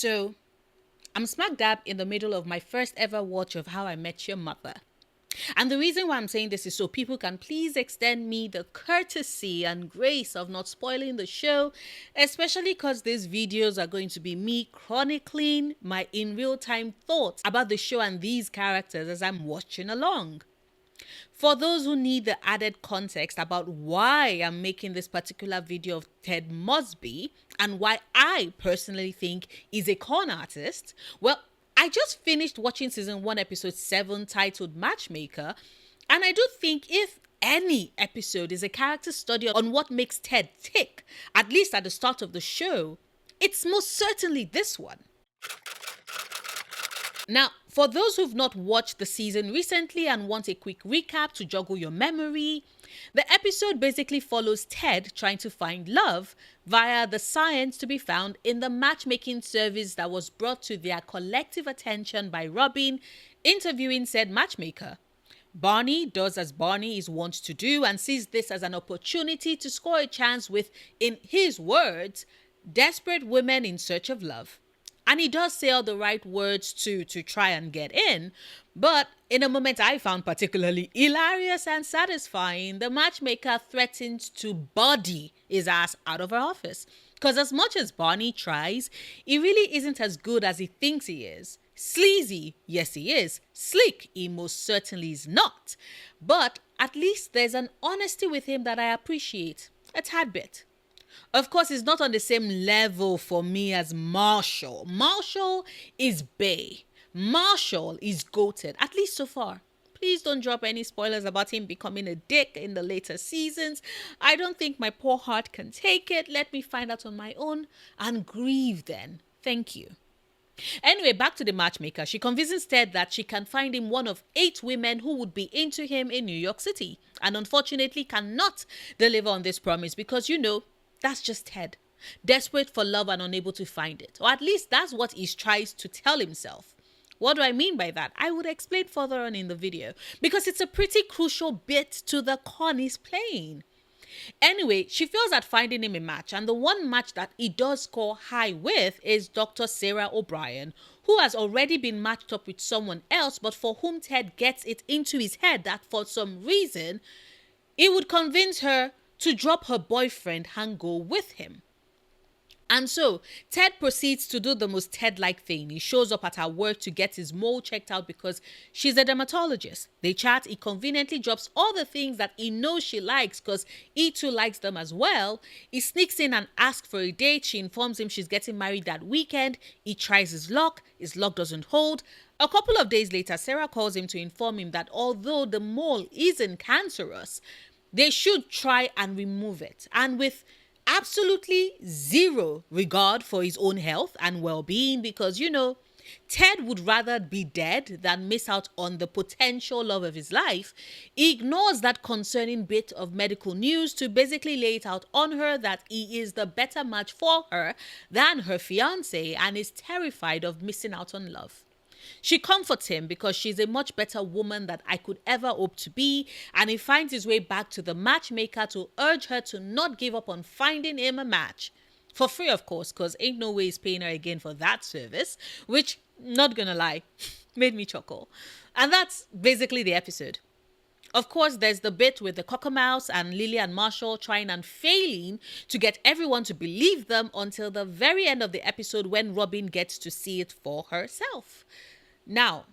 So, I'm smack dab in the middle of my first ever watch of How I Met Your Mother. And the reason why I'm saying this is so people can please extend me the courtesy and grace of not spoiling the show, especially because these videos are going to be me chronicling my in real time thoughts about the show and these characters as I'm watching along. For those who need the added context about why I'm making this particular video of Ted Mosby and why I personally think he's a con artist, well, I just finished watching season 1, episode 7, titled Matchmaker, and I do think if any episode is a character study on what makes Ted tick, at least at the start of the show, it's most certainly this one. Now, for those who've not watched the season recently and want a quick recap to joggle your memory, the episode basically follows Ted trying to find love via the science to be found in the matchmaking service that was brought to their collective attention by Robin interviewing said matchmaker. Barney does as Barney is wont to do and sees this as an opportunity to score a chance with, in his words, desperate women in search of love. And he does say all the right words to try and get in. But in a moment I found particularly hilarious and satisfying, the matchmaker threatened to body his ass out of her office. Because as much as Barney tries, he really isn't as good as he thinks he is. Sleazy, yes he is. Slick, he most certainly is not. But at least there's an honesty with him that I appreciate. A tad bit. Of course, it's not on the same level for me as Marshall. Marshall is bae. Marshall is goated, at least so far. Please don't drop any spoilers about him becoming a dick in the later seasons. I don't think my poor heart can take it. Let me find out on my own and grieve then. Thank you. Anyway, back to the matchmaker. She convinces Ted that she can find him one of 8 women who would be into him in New York City. And unfortunately cannot deliver on this promise because, that's just Ted. Desperate for love and unable to find it. Or at least that's what he tries to tell himself. What do I mean by that? I would explain further on in the video. Because it's a pretty crucial bit to the con he's playing. Anyway, she feels at finding him a match. And the one match that he does score high with is Dr. Sarah O'Brien, who has already been matched up with someone else, but for whom Ted gets it into his head that for some reason, he would convince her to drop her boyfriend and go with him. And so, Ted proceeds to do the most Ted-like thing. He shows up at her work to get his mole checked out because she's a dermatologist. They chat, he conveniently drops all the things that he knows she likes because he too likes them as well. He sneaks in and asks for a date. She informs him she's getting married that weekend. He tries his luck doesn't hold. A couple of days later, Sarah calls him to inform him that although the mole isn't cancerous, they should try and remove it. And with absolutely zero regard for his own health and well-being, because, Ted would rather be dead than miss out on the potential love of his life, he ignores that concerning bit of medical news to basically lay it out on her that he is the better match for her than her fiancé and is terrified of missing out on love. She comforts him because she's a much better woman than I could ever hope to be, and he finds his way back to the matchmaker to urge her to not give up on finding him a match. For free, of course, because ain't no way he's paying her again for that service, which, not gonna lie, made me chuckle. And that's basically the episode. Of course, there's the bit with the Cockamouse and Lily and Marshall trying and failing to get everyone to believe them until the very end of the episode when Robin gets to see it for herself. Now,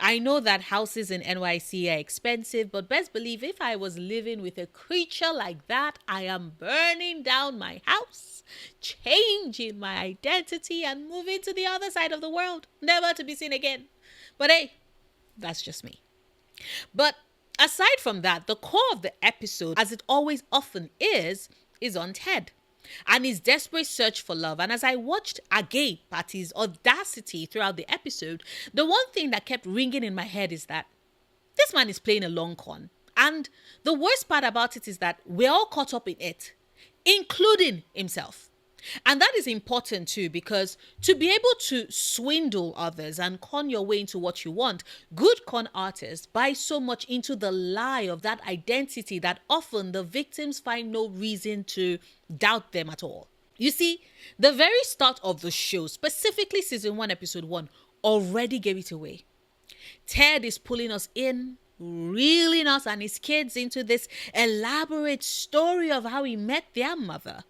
I know that houses in NYC are expensive, but best believe if I was living with a creature like that, I am burning down my house, changing my identity and moving to the other side of the world, never to be seen again. But hey, that's just me. But aside from that, the core of the episode, as it always often is on Ted and his desperate search for love. And as I watched agape at his audacity throughout the episode, the one thing that kept ringing in my head is that this man is playing a long con. And the worst part about it is that we're all caught up in it, including himself. And that is important too, because to be able to swindle others and con your way into what you want, good con artists buy so much into the lie of that identity that often the victims find no reason to doubt them at all. You see, the very start of the show, specifically season 1, episode 1, already gave it away. Ted is pulling us in, reeling us and his kids into this elaborate story of how he met their mother.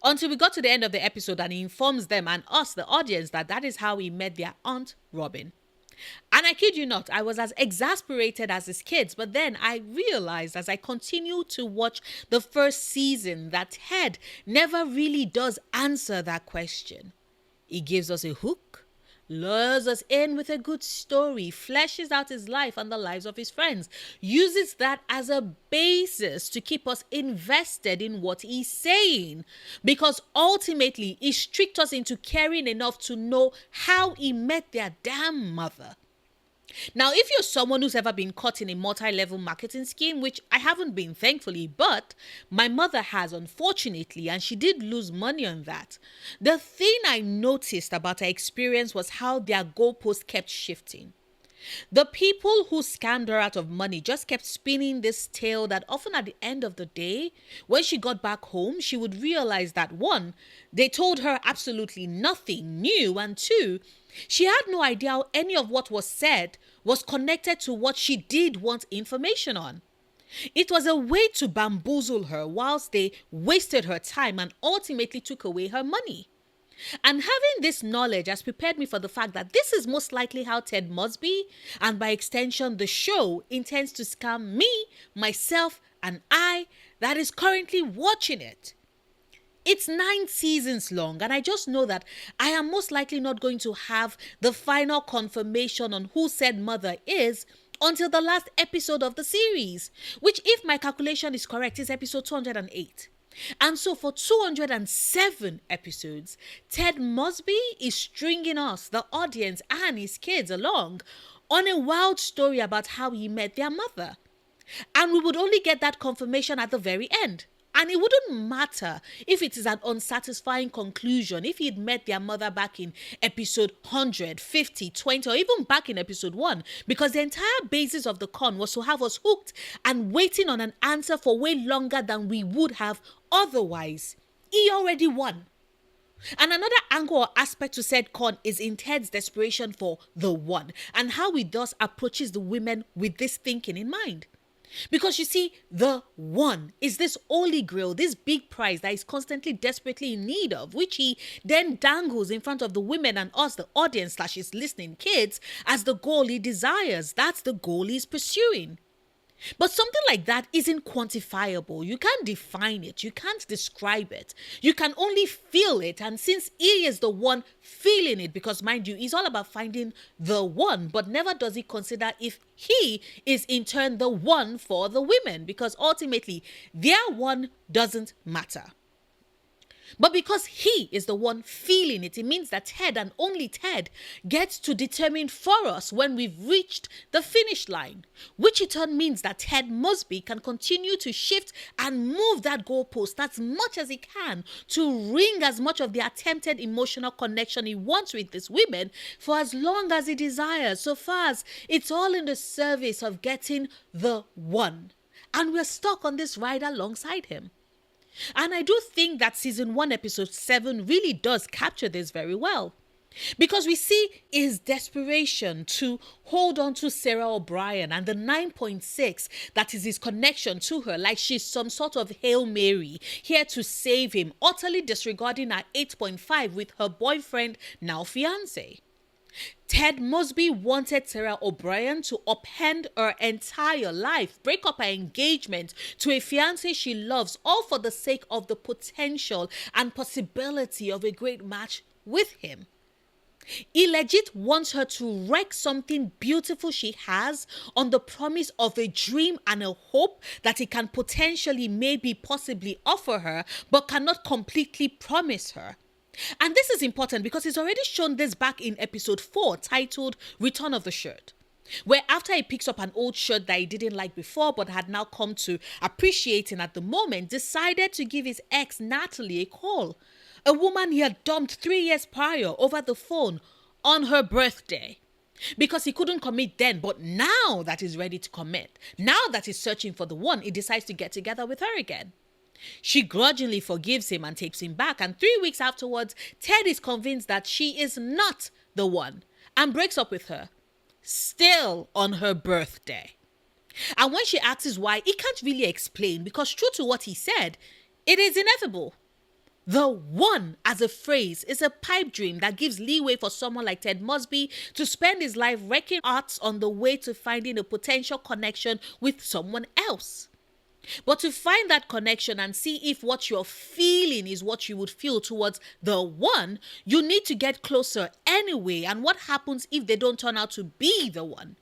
Until we got to the end of the episode and he informs them and us, the audience, that that is how he met their aunt, Robin. And I kid you not, I was as exasperated as his kids, but then I realized as I continued to watch the first season that Ted never really does answer that question. He gives us a hook, lures us in with a good story, fleshes out his life and the lives of his friends, uses that as a basis to keep us invested in what he's saying, because ultimately he tricked us into caring enough to know how he met their damn mother. Now, if you're someone who's ever been caught in a multi-level marketing scheme, which I haven't been, thankfully, but my mother has, unfortunately, and she did lose money on that. The thing I noticed about her experience was how their goalposts kept shifting. The people who scammed her out of money just kept spinning this tale that often at the end of the day, when she got back home, she would realize that one, they told her absolutely nothing new, and two, she had no idea how any of what was said was connected to what she did want information on. It was a way to bamboozle her whilst they wasted her time and ultimately took away her money. And having this knowledge has prepared me for the fact that this is most likely how Ted Mosby, and by extension the show, intends to scam me, myself, and I that is currently watching it. It's 9 seasons long, and I just know that I am most likely not going to have the final confirmation on who said mother is until the last episode of the series, which, if my calculation is correct, is episode 208. And so for 207 episodes, Ted Mosby is stringing us, the audience, and his kids along on a wild story about how he met their mother. And we would only get that confirmation at the very end. And it wouldn't matter if it is an unsatisfying conclusion, if he'd met their mother back in episode 100, 50, 20, or even back in episode 1, because the entire basis of the con was to have us hooked and waiting on an answer for way longer than we would have otherwise. He already won. And another angle or aspect to said con is in Ted's desperation for the one, and how he thus approaches the women with this thinking in mind. Because you see, the one is this holy grail, this big prize that he's constantly desperately in need of, which he then dangles in front of the women and us, the audience / his listening kids, as the goal he desires. That's the goal he's pursuing. But something like that isn't quantifiable. You can't define it. You can't describe it. You can only feel it. And since he is the one feeling it, because mind you, he's all about finding the one, but never does he consider if he is in turn the one for the women, because ultimately their one doesn't matter. But because he is the one feeling it, it means that Ted, and only Ted, gets to determine for us when we've reached the finish line, which in turn means that Ted Mosby can continue to shift and move that goalpost as much as he can to wring as much of the attempted emotional connection he wants with these women for as long as he desires, so far as it's all in the service of getting the one. And we're stuck on this ride alongside him. And I do think that season 1, episode 7 really does capture this very well. Because we see his desperation to hold on to Sarah O'Brien and the 9.6 that is his connection to her, like she's some sort of Hail Mary, here to save him, utterly disregarding her 8.5 with her boyfriend, now fiancé. Ted Mosby wanted Sarah O'Brien to upend her entire life, break up her engagement to a fiancé she loves, all for the sake of the potential and possibility of a great match with him. He legit wants her to wreck something beautiful she has on the promise of a dream and a hope that he can potentially, maybe, possibly offer her, but cannot completely promise her. And this is important because he's already shown this back in episode 4, titled Return of the Shirt, where after he picks up an old shirt that he didn't like before but had now come to appreciating at the moment, decided to give his ex Natalie a call, a woman he had dumped 3 years prior over the phone on her birthday. Because he couldn't commit then, but now that he's ready to commit, now that he's searching for the one, he decides to get together with her again. She grudgingly forgives him and takes him back, and 3 weeks afterwards, Ted is convinced that she is not the one and breaks up with her, still on her birthday. And when she asks why, he can't really explain because true to what he said, it is ineffable. The one as a phrase is a pipe dream that gives leeway for someone like Ted Mosby to spend his life wrecking arts on the way to finding a potential connection with someone else. But to find that connection and see if what you're feeling is what you would feel towards the one, you need to get closer anyway. And what happens if they don't turn out to be the one?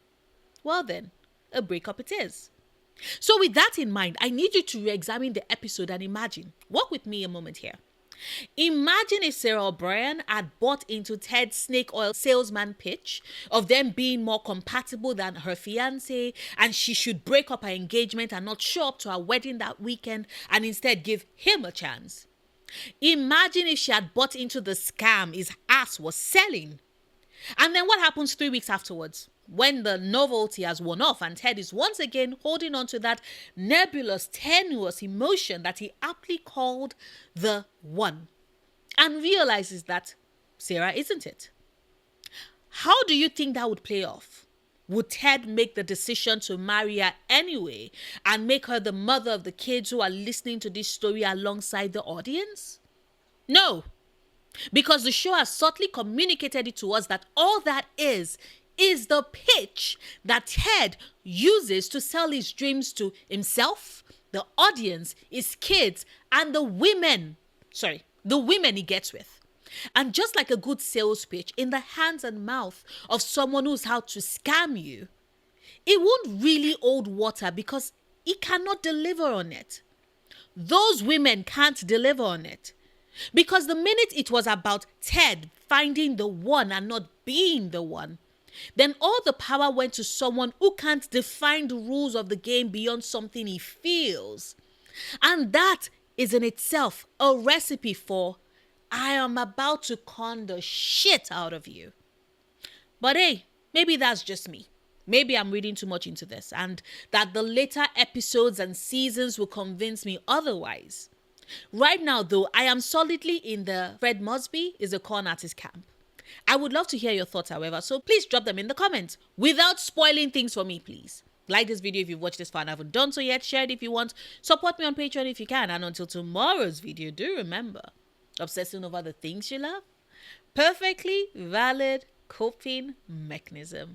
Well then, a breakup it is. So with that in mind, I need you to re-examine the episode and imagine. Walk with me a moment here. Imagine if Sarah O'Brien had bought into Ted's snake oil salesman pitch of them being more compatible than her fiancé, and she should break up her engagement and not show up to her wedding that weekend and instead give him a chance. Imagine if she had bought into the scam his ass was selling. And then what happens 3 weeks afterwards? When the novelty has worn off and Ted is once again holding on to that nebulous, tenuous emotion that he aptly called the one, and realizes that Sarah isn't it. How do you think that would play off? Would Ted make the decision to marry her anyway and make her the mother of the kids who are listening to this story alongside the audience? No, because the show has subtly communicated it to us that all that is the pitch that Ted uses to sell his dreams to himself, the audience, his kids, and the women he gets with. And just like a good sales pitch in the hands and mouth of someone who's out to scam you, it won't really hold water because he cannot deliver on it. Those women can't deliver on it. Because the minute it was about Ted finding the one and not being the one, then all the power went to someone who can't define the rules of the game beyond something he feels. And that is in itself a recipe for, I am about to con the shit out of you. But hey, maybe that's just me. Maybe I'm reading too much into this, and that the later episodes and seasons will convince me otherwise. Right now, though, I am solidly in the Fred Mosby is a con artist camp. I would love to hear your thoughts, however, so please drop them in the comments without spoiling things for me, please. Like this video if you've watched this far and haven't done so yet. Share it if you want. Support me on Patreon if you can. And until tomorrow's video, do remember, obsessing over the things you love, perfectly valid coping mechanism.